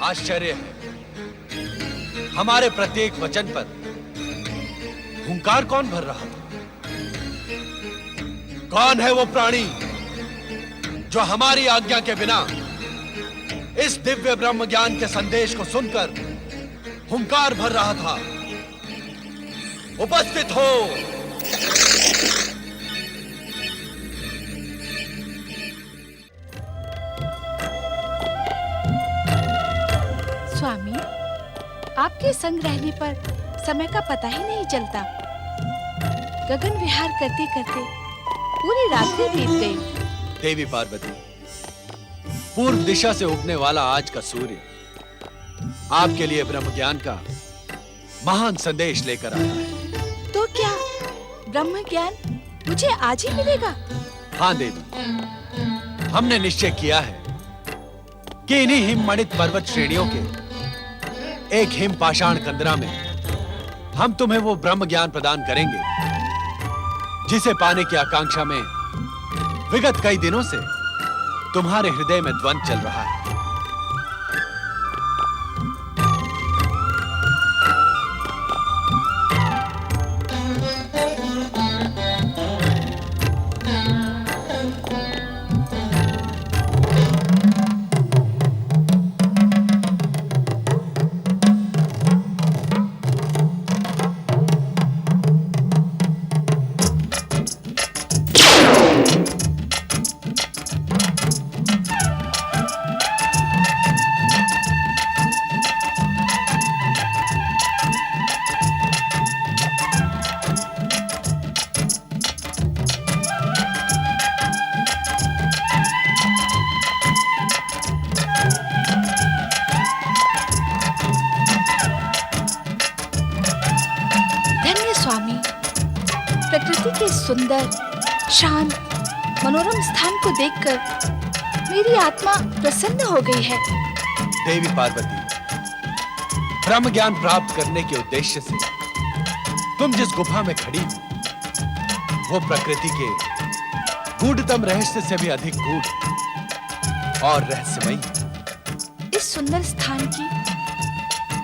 आश्चर्य है, हमारे प्रत्येक वचन पर हुंकार कौन भर रहा था? कौन है वो प्राणी जो हमारी आज्ञा के बिना इस दिव्य ब्रह्म ज्ञान के संदेश को सुनकर हुंकार भर रहा था? उपस्थित हो। स्वामी, आपके संग रहने पर समय का पता ही नहीं चलता। गगन विहार करते करते पूरी रात्रि बीत गई। देवी पार्वती, पूर्व दिशा से उगने वाला आज का सूर्य आपके लिए ब्रह्म ज्ञान का महान संदेश लेकर आया है। तो क्या ब्रह्म ज्ञान मुझे आज ही मिलेगा? हाँ देवी, हमने निश्चय किया है कि इन्हीं हिममणित पर्वत श्रेणियों के एक हिम पाषाण कंदरा में हम तुम्हें वो ब्रह्म ज्ञान प्रदान करेंगे जिसे पाने की आकांक्षा में विगत कई दिनों से तुम्हारे हृदय में द्वंद्व चल रहा है। प्रकृति के सुंदर, शांत, मनोरम स्थान को देखकर मेरी आत्मा प्रसन्न हो गई है। देवी पार्वती, ब्रह्म ज्ञान प्राप्त करने के उद्देश्य से तुम जिस गुफा में खड़ी हो, वो प्रकृति के गूढ़तम रहस्य से भी अधिक गूढ़ और रहस्यमयी है। इस सुंदर स्थान की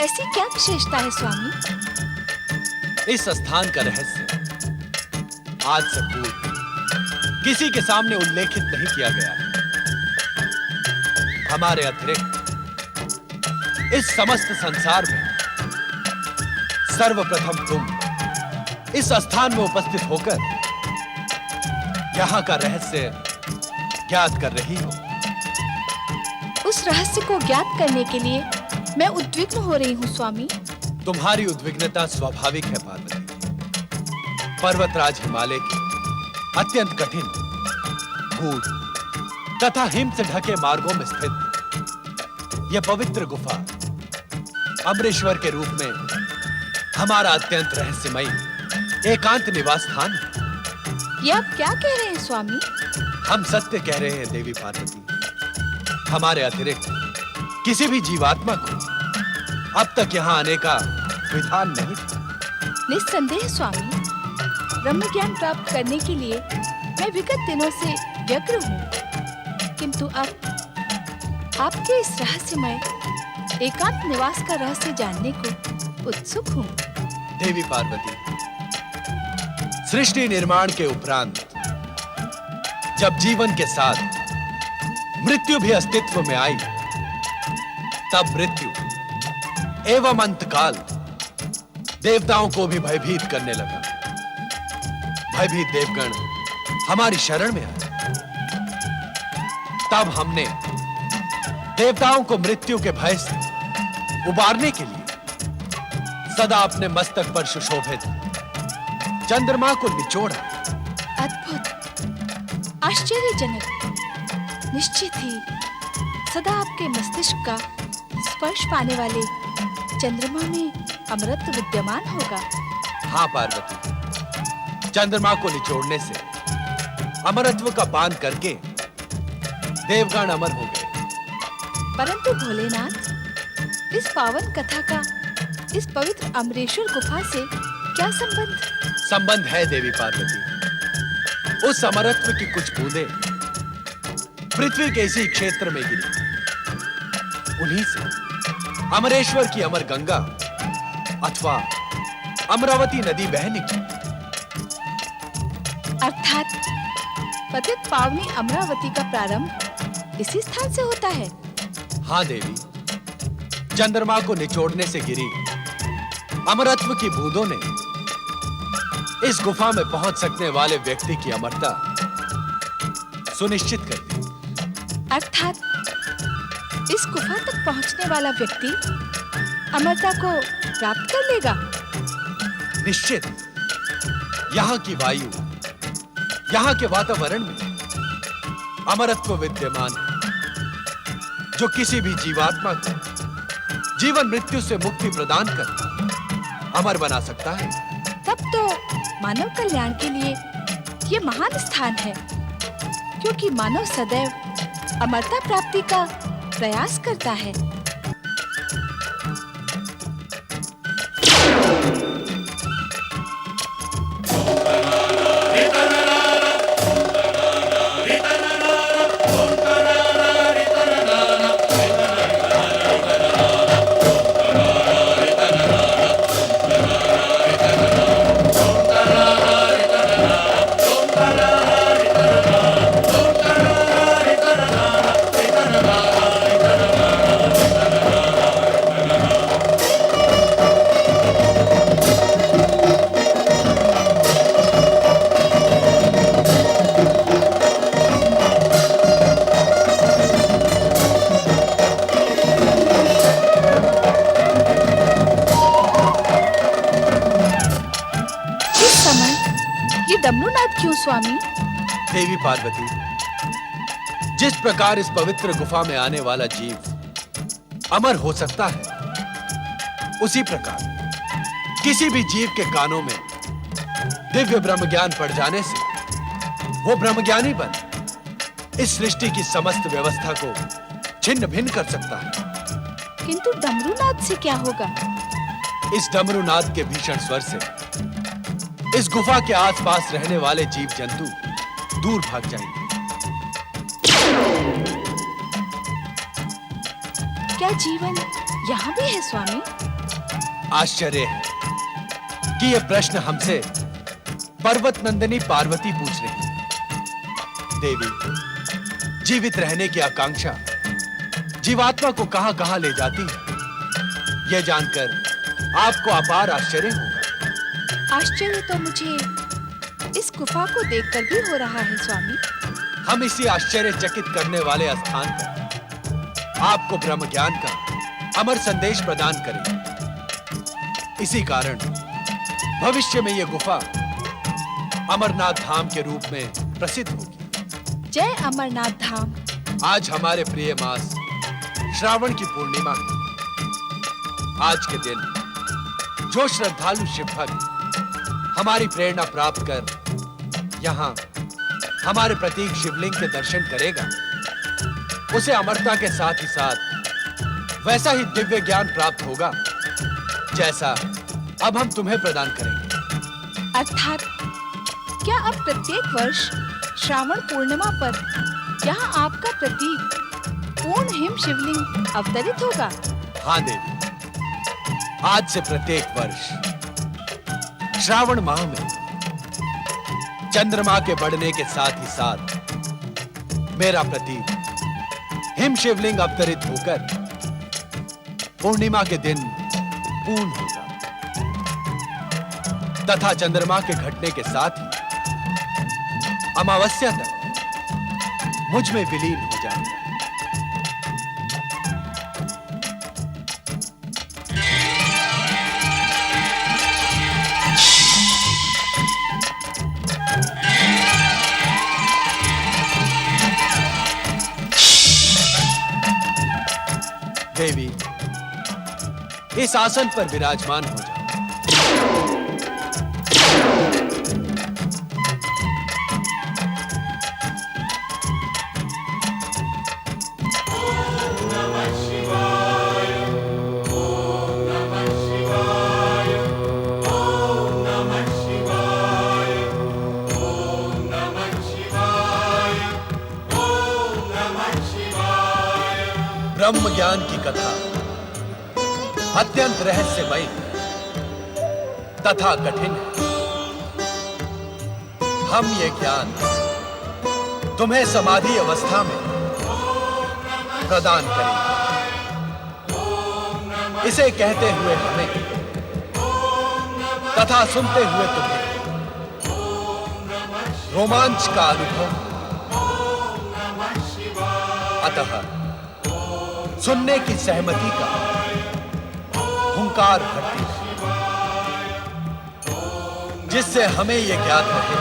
ऐसी क्या विशेषता है स्वामी? इस स्थान का रहस्य आज से पूर्व किसी के सामने उल्लेखित नहीं किया गया है। हमारे अतिरिक्त इस समस्त संसार में सर्वप्रथम तुम इस स्थान में उपस्थित होकर यहां का रहस्य ज्ञात कर रही हो। उस रहस्य को ज्ञात करने के लिए मैं उद्विग्न हो रही हूँ स्वामी। तुम्हारी उद्विग्नता स्वाभाविक है पार्वती। पर्वतराज हिमालय के अत्यंत कठिन, गूढ़ तथा हिम से ढके मार्गों में स्थित यह पवित्र गुफा अमरेश्वर के रूप में हमारा अत्यंत रहस्यमयी एकांत निवास स्थान है। ये आप क्या कह रहे हैं स्वामी? हम सत्य कह रहे हैं देवी पार्वती। हमारे अतिरिक्त किसी भी जीवात्मा को अब तक यहाँ आने का विधान नहीं था। निस्संदेह स्वामी, ब्रह्म ज्ञान प्राप्त करने के लिए मैं विगत दिनों से व्यग्र हूँ, किंतु अब आपके इस रहस्यमय एकांत निवास का रहस्य जानने को उत्सुक हूँ। देवी पार्वती, सृष्टि निर्माण के उपरांत जब जीवन के साथ मृत्यु भी अस्तित्व में आई, तब मृत्यु एवं अंतकाल देवताओं को भी भयभीत करने लगा। भयभीत देवगण हमारी शरण में आए। तब हमने देवताओं को मृत्यु के भय से उबारने के लिए सदा अपने मस्तक पर सुशोभित चंद्रमा को निचोड़ा। अद्भुत, आश्चर्यजनक। निश्चित ही सदा आपके मस्तिष्क का स्पर्श पाने वाले चंद्रमा में अमरत्व विद्यमान होगा। हाँ पार्वती, चंद्रमा को निचोड़ने से अमरत्व का पान करके देवगण अमर हो गए। परंतु भोलेनाथ, इस पावन कथा का इस पवित्र अमरेश्वर गुफा से क्या संबंध? संबंध है देवी पार्वती। उस अमरत्व की कुछ बूंदें पृथ्वी के इसी क्षेत्र में गिरी, उन्हीं से अमरेश्वर की अमर गंगा अथवा अमरावती नदी बह निकली। अर्थात पतित पावनी अमरावती का प्रारंभ इसी स्थान से होता है। हाँ देवी, चंद्रमा को निचोड़ने से गिरी अमरत्व की बूंदों ने इस गुफा में पहुंच सकने वाले व्यक्ति की अमरता सुनिश्चित कर दी। अर्थात इस गुफा तक पहुंचने वाला व्यक्ति अमरता को प्राप्त कर लेगा। निश्चित। यहाँ की वायु, यहाँ के वातावरण में अमरत्व विद्यमान है, जो किसी भी जीवात्मा को जीवन मृत्यु से मुक्ति प्रदान कर अमर बना सकता है। तब तो मानव कल्याण के लिए ये महान स्थान है, क्योंकि मानव सदैव अमरता प्राप्ति का प्रयास करता है। डमरूनाथ क्यों स्वामी? देवी पार्वती, जिस प्रकार इस पवित्र गुफा में आने वाला जीव अमर हो सकता है, उसी प्रकार किसी भी जीव के कानों में दिव्य ब्रह्म ज्ञान पड़ जाने से वो ब्रह्मज्ञानी बन इस सृष्टि की समस्त व्यवस्था को छिन्न भिन्न कर सकता है। किंतु डमरूनाथ से क्या होगा? इस डमरूनाथ के भीषण स्वर से इस गुफा के आसपास रहने वाले जीव जंतु दूर भाग जाएंगे। क्या जीवन यहाँ भी है स्वामी? आश्चर्य है कि यह प्रश्न हमसे पर्वत नंदिनी पार्वती पूछ रही है। देवी, जीवित रहने की आकांक्षा जीवात्मा को कहां-कहां ले जाती है, यह जानकर आपको अपार आश्चर्य होगा। आश्चर्य तो मुझे इस गुफा को देखकर भी हो रहा है स्वामी। हम इसी आश्चर्यचकित करने वाले स्थान पर आपको ब्रह्म ज्ञान का अमर संदेश प्रदान करें। इसी कारण भविष्य में यह गुफा अमरनाथ धाम के रूप में प्रसिद्ध होगी। जय अमरनाथ धाम। आज हमारे प्रिय मास श्रावण की पूर्णिमा है। आज के दिन जो श्रद्धालु शिव भक्त हमारी प्रेरणा प्राप्त कर यहाँ हमारे प्रतीक शिवलिंग के दर्शन करेगा, उसे अमरता के साथ ही साथ वैसा ही दिव्य ज्ञान प्राप्त होगा जैसा अब हम तुम्हें प्रदान करेंगे। अर्थात क्या अब प्रत्येक वर्ष श्रावण पूर्णिमा पर यहाँ आपका प्रतीक पूर्ण हिम शिवलिंग अवतरित होगा? हाँ देवी, आज से प्रत्येक वर्ष श्रावण माह में चंद्रमा के बढ़ने के साथ ही साथ मेरा प्रतीक हिम शिवलिंग अवतरित होकर पूर्णिमा के दिन पूर्ण होगा तथा चंद्रमा के घटने के साथ ही अमावस्या तक मुझ में विलीन हो जाएगा। देवी, इस आसन पर विराजमान हो जाओ। ब्रह्म ज्ञान की कथा अत्यंत रहस्यमय तथा कठिन है। हम ये ज्ञान तुम्हें समाधि अवस्था में प्रदान करेंगे। इसे कहते हुए हमें तथा सुनते हुए तुम्हें रोमांच का अनुभव, अतः सुनने की सहमति का हुंकार भरती है, जिससे हमें यह ज्ञात रहे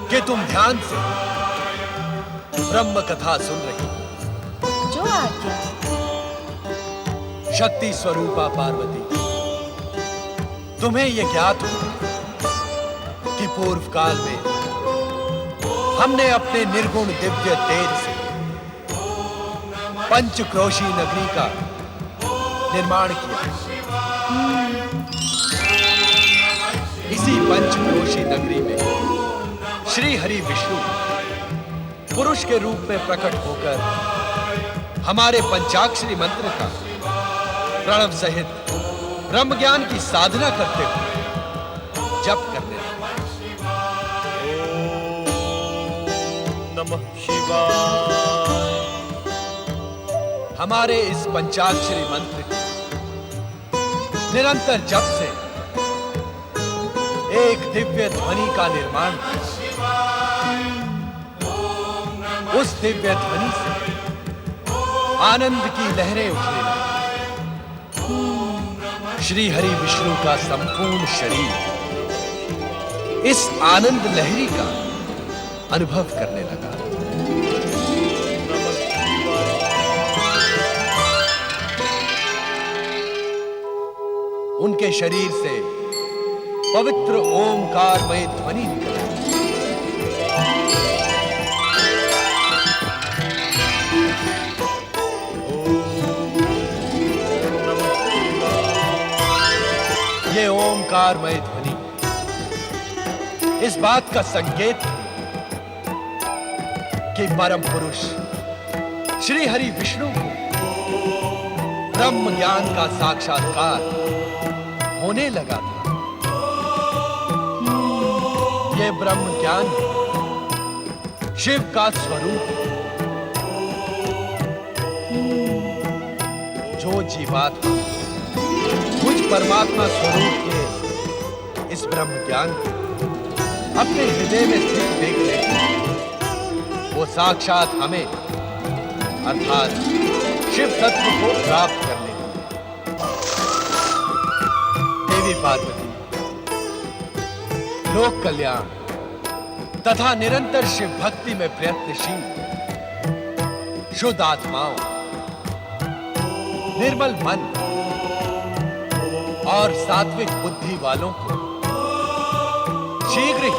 कि तुम ध्यान से ब्रह्म कथा सुन रही हो। जो आज्ञा। शक्ति स्वरूपा पार्वती, तुम्हें यह ज्ञात हो कि पूर्व काल में हमने अपने निर्गुण दिव्य तेज से पंचक्रोशी नगरी का निर्माण किया। इसी पंचक्रोशी नगरी में श्री हरि विष्णु पुरुष के रूप में प्रकट होकर हमारे पंचाक्षरी मंत्र का प्रणव सहित ब्रह्म ज्ञान की साधना करते हुए जप करने लगे। ओम नमः शिवाय। हमारे इस पंचाक्षरी मंत्र के निरंतर जप से एक दिव्य ध्वनि का निर्माण हुआ। उस दिव्य ध्वनि से आनंद की लहरें उठने लगी। श्री हरि विष्णु का संपूर्ण शरीर इस आनंद लहरी का अनुभव करने लगा। उनके शरीर से पवित्र ओमकारमय ध्वनि निकली। ये ओमकारमय ध्वनि इस बात का संकेत है कि परम पुरुष श्री हरि विष्णु को ब्रह्म ज्ञान का साक्षात्कार होने लगा था। ये ब्रह्म ज्ञान शिव का स्वरूप है। जो जीवात्मा मुझ परमात्मा स्वरूप के इस ब्रह्म ज्ञान को अपने हृदय में स्थित देख ले, वो साक्षात हमें अर्थात शिव तत्व को प्राप्त कर ले। देवी पार्वती लोक कल्याण तथा निरंतर शिव भक्ति में प्रयत्नशील शुद्ध आत्माओं, निर्मल मन और सात्विक बुद्धि वालों को शीघ्र ही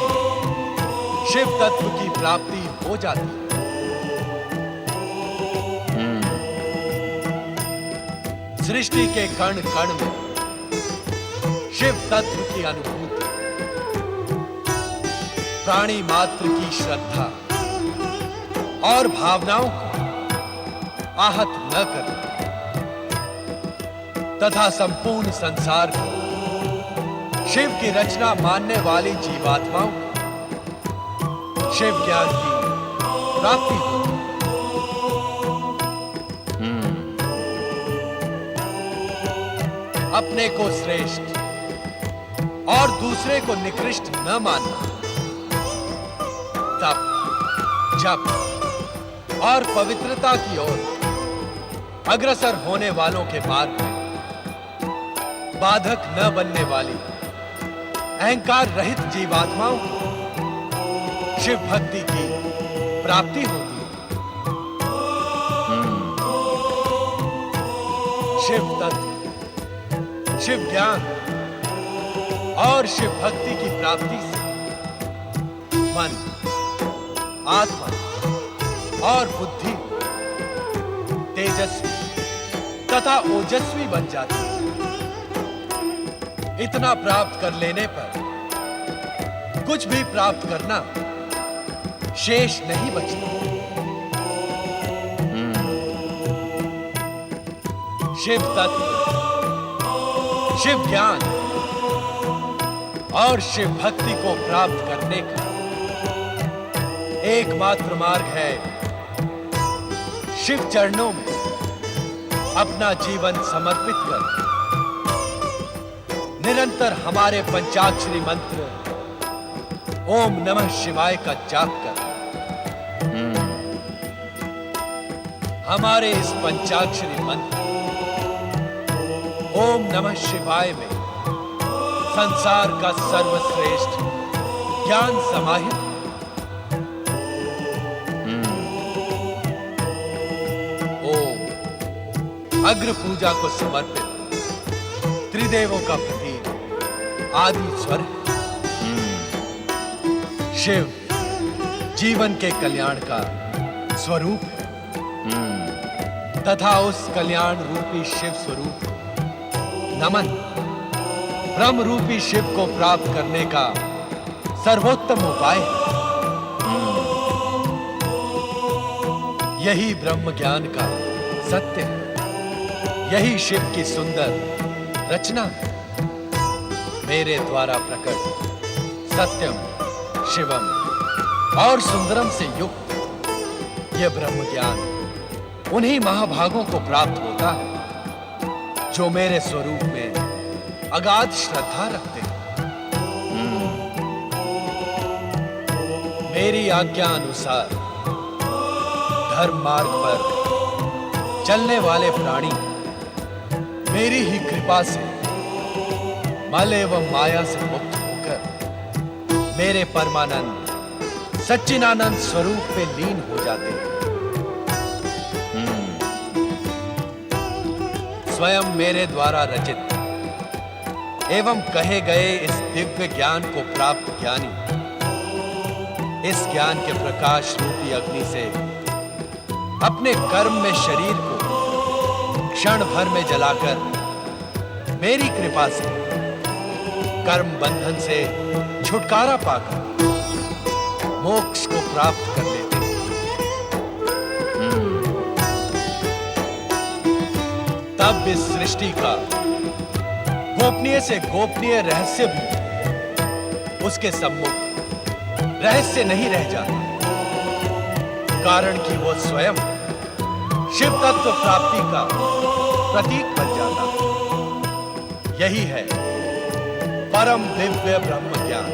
शिव तत्व की प्राप्ति हो जाती है। सृष्टि के कण कण में शिव तत्व की अनुभूति, प्राणी मात्र की श्रद्धा और भावनाओं को आहत न कर तथा संपूर्ण संसार को शिव की रचना मानने वाली जीवात्माओं को शिव ज्ञान की प्राप्ति हो। अपने को श्रेष्ठ और दूसरे को निकृष्ट न मानना, तप, जप और पवित्रता की ओर अग्रसर होने वालों के मार्ग में बाधक न बनने वाली अहंकार रहित जीवात्माओं को शिव भक्ति की प्राप्ति होती है। शिव तत्व, शिव ज्ञान और शिव भक्ति की प्राप्ति से मन, आत्मा और बुद्धि तेजस्वी तथा ओजस्वी बन जाती है। इतना प्राप्त कर लेने पर कुछ भी प्राप्त करना शेष नहीं बचता। शिव तत्व शिव ज्ञान और शिव भक्ति को प्राप्त करने का एकमात्र मार्ग है शिव चरणों में अपना जीवन समर्पित कर निरंतर हमारे पंचाक्षरी मंत्र ओम नमः शिवाय का जाप कर। हमारे इस पंचाक्षरी मंत्र ओम नमः शिवाय में संसार का सर्वश्रेष्ठ ज्ञान समाहित है। ओम अग्र पूजा को समर्पित त्रिदेवों का प्रतीक आदि स्वर है। शिव जीवन के कल्याण का स्वरूप है तथा उस कल्याण रूपी शिव स्वरूप नमन ब्रह्म रूपी शिव को प्राप्त करने का सर्वोत्तम उपाय है। यही ब्रह्म ज्ञान का सत्य है, यही शिव की सुंदर रचना है। मेरे द्वारा प्रकट सत्यम शिवम और सुंदरम से युक्त यह ब्रह्म ज्ञान उन्हीं महाभागों को प्राप्त होता है जो मेरे स्वरूप में अगाध श्रद्धा रखते हैं। मेरी आज्ञा अनुसार धर्म मार्ग पर चलने वाले प्राणी मेरी ही कृपा से मल एवं माया से मुक्त होकर मेरे परमानंद सच्चिदानंद स्वरूप में लीन हो जाते हैं। स्वयं मेरे द्वारा रचित एवं कहे गए इस दिव्य ज्ञान को प्राप्त ज्ञानी इस ज्ञान के प्रकाश रूपी अग्नि से अपने कर्म में शरीर को क्षण भर में जलाकर मेरी कृपा से कर्म बंधन से छुटकारा पाकर मोक्ष को प्राप्त कर लेते हैं। तब इस सृष्टि का गोपनीय से गोपनीय रहस्य भी उसके सम्मुख रहस्य नहीं रह जाता, कारण कि वो स्वयं शिव तत्व प्राप्ति का प्रतीक बन जाता है। यही है परम दिव्य ब्रह्म ज्ञान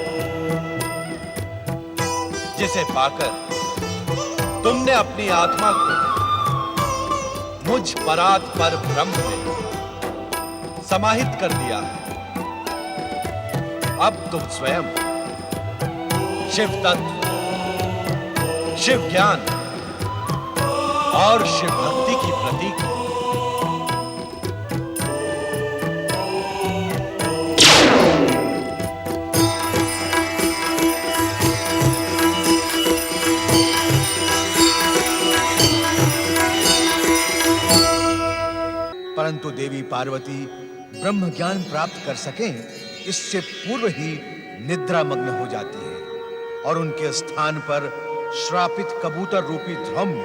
जिसे पाकर तुमने अपनी आत्मा को मुझ परात पर ब्रह्म में समाहित कर दिया है। अब तुम स्वयं शिव तत्व, शिव ज्ञान और शिव भक्ति की प्रतीक हो। परंतु देवी पार्वती ब्रह्म ज्ञान प्राप्त कर सकें इससे पूर्व ही निद्रा मग्न हो जाती है और उनके स्थान पर श्रापित कबूतर रूपी धौम्य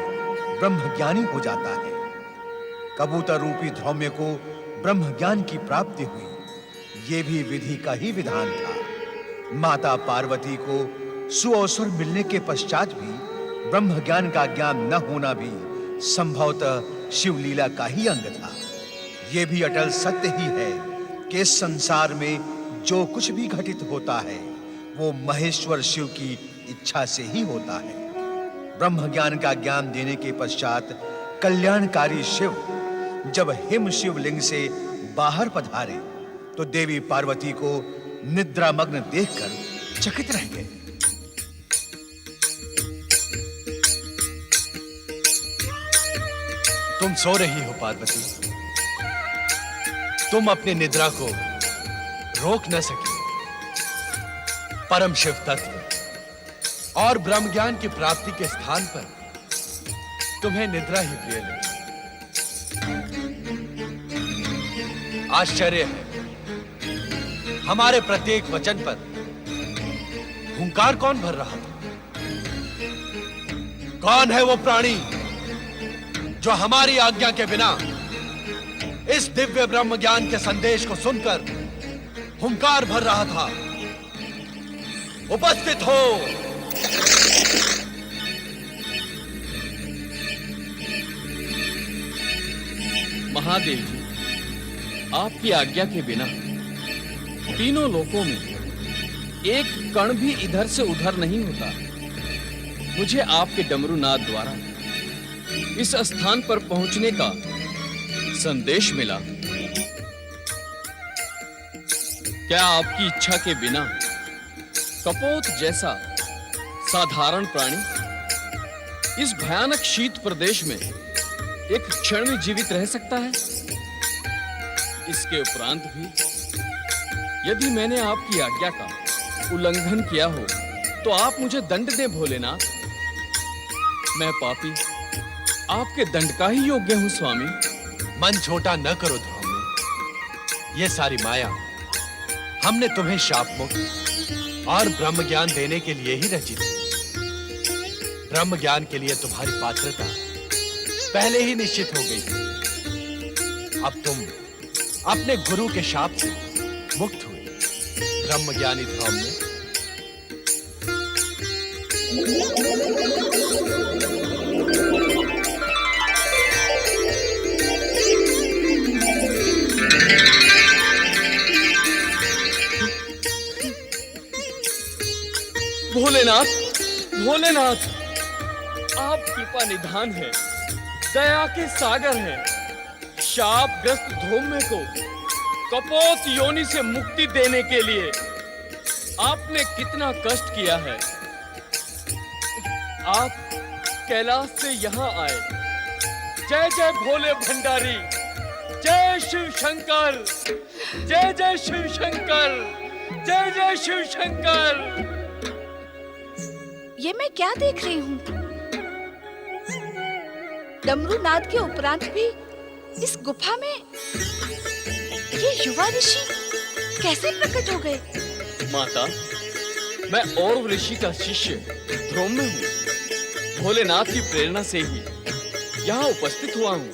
ब्रह्म ज्ञानी हो जाता है। कबूतर रूपी धौम्य को ब्रह्म ज्ञान की प्राप्ति हुई, ये भी विधि का ही विधान था। माता पार्वती को सुअवसर मिलने के पश्चात भी ब्रह्म ज्ञान का ज्ञान न होना भी संभवतः शिवलीला का ही अंग था। ये भी अटल सत्य ही है कि इस संसार में जो कुछ भी घटित होता है वो महेश्वर शिव की इच्छा से ही होता है। ब्रह्म ज्ञान का ज्ञान देने के पश्चात कल्याणकारी शिव जब हिम शिवलिंग से बाहर पधारे तो देवी पार्वती को निद्रामग्न देखकर चकित रह गए। तुम सो रही हो पार्वती, तुम अपनी निद्रा को रोक न सकी। परम शिव तत्व और ब्रह्म ज्ञान की प्राप्ति के स्थान पर तुम्हें निद्रा ही प्रिय लगी। आश्चर्य है, हमारे प्रत्येक वचन पर हुंकार कौन भर रहा था? कौन है वो प्राणी जो हमारी आज्ञा के बिना इस दिव्य ब्रह्म ज्ञान के संदेश को सुनकर हुंकार भर रहा था। उपस्थित हो। महादेव जी, आपकी आज्ञा के बिना तीनों लोकों में एक कण भी इधर से उधर नहीं होता। मुझे आपके डमरू नाद द्वारा इस स्थान पर पहुंचने का संदेश मिला। क्या आपकी इच्छा के बिना कपोत जैसा साधारण प्राणी इस भयानक शीत प्रदेश में एक क्षण में जीवित रह सकता है? इसके उपरांत भी यदि मैंने आपकी आज्ञा का उल्लंघन किया हो तो आप मुझे दंड दें भोलेनाथ। मैं पापी आपके दंड का ही योग्य हूं स्वामी। मन छोटा न करो ध्रुव। ये सारी माया हमने तुम्हें शाप मुक्त और ब्रह्म ज्ञान देने के लिए ही रची थी। ब्रह्म ज्ञान के लिए तुम्हारी पात्रता पहले ही निश्चित हो गई थी। अब तुम अपने गुरु के शाप से मुक्त हुए। ब्रह्म ज्ञानी ध्रुव ने भोलेनाथ, भोलेनाथ, आप कृपा निधान है, दया के सागर हैं। शापग्रस्त धूम्य को कपोत योनि से मुक्ति देने के लिए आपने कितना कष्ट किया है। आप कैलाश से यहाँ आए। जय जय भोले भंडारी, जय शिव शंकर, जय जय शिव शंकर, जय जय शिव शंकर। ये मैं क्या देख रही हूँ? डमरू नाद के उपरांत भी इस गुफा में ये युवा ऋषि कैसे प्रकट हो गए? माता, मैं और ऋषि का शिष्य ध्रुव में हूँ। भोलेनाथ की प्रेरणा से ही यहाँ उपस्थित हुआ हूँ।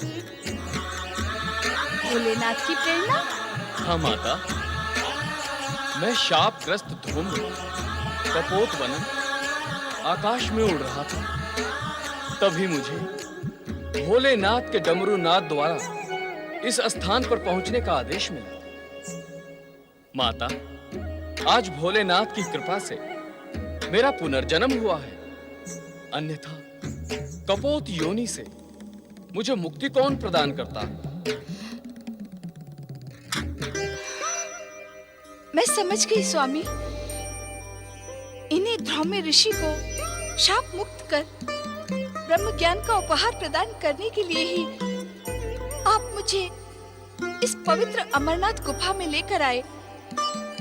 भोलेनाथ की प्रेरणा? हाँ माता, मैं शापग्रस्त ध्रुव कपोत बनन आकाश में उड़ रहा था। तभी मुझे भोलेनाथ के डमरू नाद द्वारा इस स्थान पर पहुंचने का आदेश मिला। माता, आज भोलेनाथ की कृपा से मेरा पुनर्जन्म हुआ है। अन्यथा कपोत योनि से मुझे मुक्ति कौन प्रदान करता? मैं समझ गई स्वामी। इन्हीं ध्रुव ऋषि को शाप मुक्त कर ब्रह्म ज्ञान का उपहार प्रदान करने के लिए ही आप मुझे इस पवित्र अमरनाथ गुफा में लेकर आए।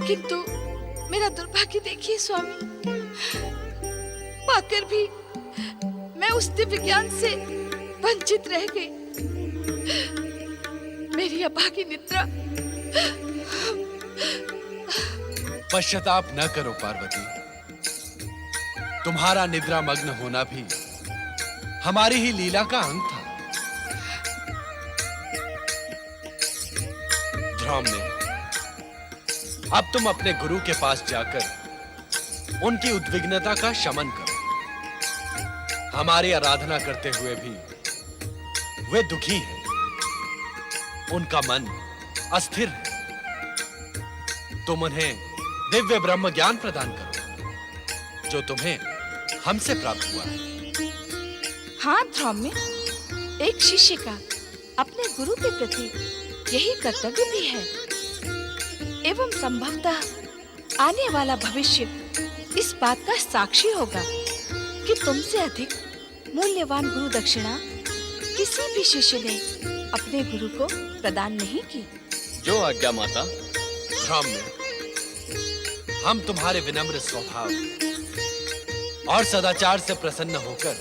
किंतु मेरा दुर्भाग्य देखिए स्वामी, पाकर भी मैं उस दिव्य ज्ञान से वंचित रह गई। मेरी अभागी निद्रा। पश्चाताप न करो पार्वती। तुम्हारा निद्रा मग्न होना भी हमारी ही लीला का अंग था। ध्रुव ने अब तुम अपने गुरु के पास जाकर उनकी उद्विग्नता का शमन करो। हमारी आराधना करते हुए भी वे दुखी हैं। उनका मन अस्थिर है। तुम उन्हें दिव्य ब्रह्म ज्ञान प्रदान करो जो तुम्हें हमसे प्राप्त हुआ है। हाँ ध्रुव में एक शिष्य का अपने गुरु के प्रति यही कर्तव्य भी है। एवं संभवतः आने वाला भविष्य इस बात का साक्षी होगा कि तुमसे अधिक मूल्यवान गुरु दक्षिणा किसी भी शिष्य ने अपने गुरु को प्रदान नहीं की। जो आज्ञा माता। ध्रुव में हम तुम्हारे विनम्र स्वभाव और सदाचार से प्रसन्न होकर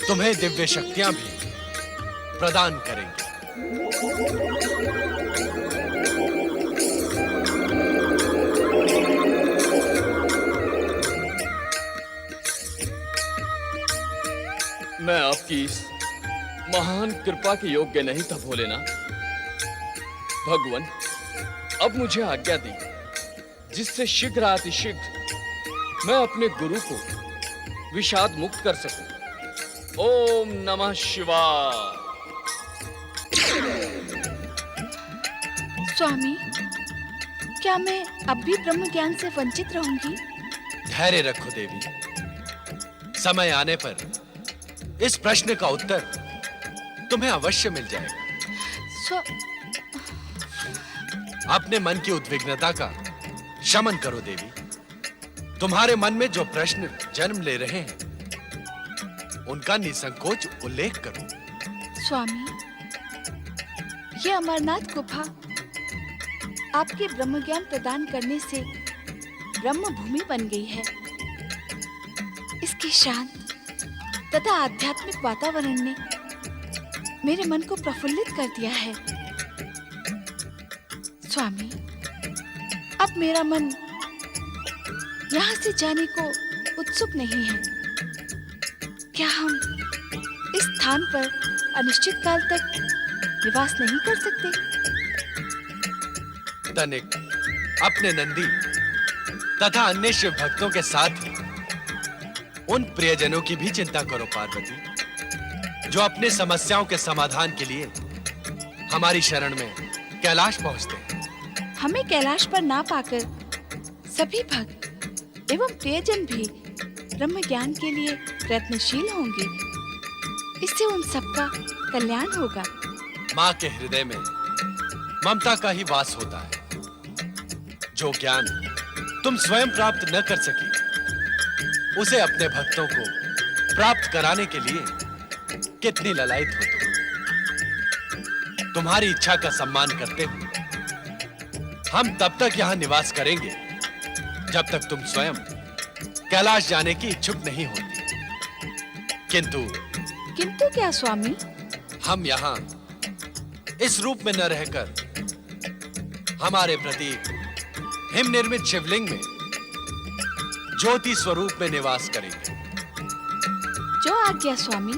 तुम्हें दिव्य शक्तियां भी प्रदान करेंगे। मैं आपकी इस महान कृपा के योग्य नहीं था भोलेनाथ। भगवान, अब मुझे आज्ञा दी जिससे शीघ्र अतिशीघ्र मैं अपने गुरु को विषाद मुक्त कर सकूं। ओम नमः शिवाय। स्वामी, क्या मैं अब भी ब्रह्म ज्ञान से वंचित रहूंगी? धैर्य रखो देवी, समय आने पर इस प्रश्न का उत्तर तुम्हें अवश्य मिल जाएगा। अपने मन की उद्विग्नता का शमन करो देवी। तुम्हारे मन में जो प्रश्न जन्म ले रहे हैं उनका निसंकोच उल्लेख करो। स्वामी, ये अमरनाथ गुफा आपके ब्रह्म ज्ञान प्रदान करने से ब्रह्म भूमि बन गई है। इसके शांत तथा आध्यात्मिक वातावरण ने मेरे मन को प्रफुल्लित कर दिया है। स्वामी, अब मेरा मन यहाँ से जाने को उत्सुक नहीं है। क्या हम इस स्थान पर अनिश्चित काल तक निवास नहीं कर सकते? तनिक अपने नंदी तथा अन्य शिव भक्तों के साथ ही उन प्रियजनों की भी चिंता करो पार्वती, जो अपने समस्याओं के समाधान के लिए हमारी शरण में कैलाश पहुंचते हैं। हमें कैलाश पर ना पाकर सभी भक्त एवं प्रियजन भी ब्रह्म ज्ञान के लिए प्रयत्नशील होंगे। इससे उन सबका कल्याण होगा। माँ के हृदय में ममता का ही वास होता है। जो ज्ञान तुम स्वयं प्राप्त न कर सकी, उसे अपने भक्तों को प्राप्त कराने के लिए कितनी ललायत हो तुम। तुम्हारी इच्छा का सम्मान करते हुए हम तब तक यहाँ निवास करेंगे जब तक तुम स्वयं कैलाश जाने की इच्छुक नहीं होती। किंतु क्या स्वामी? हम यहाँ इस रूप में न रहकर हमारे प्रति हिम निर्मित शिवलिंग में ज्योति स्वरूप में निवास करेंगे। जो आज्ञा स्वामी।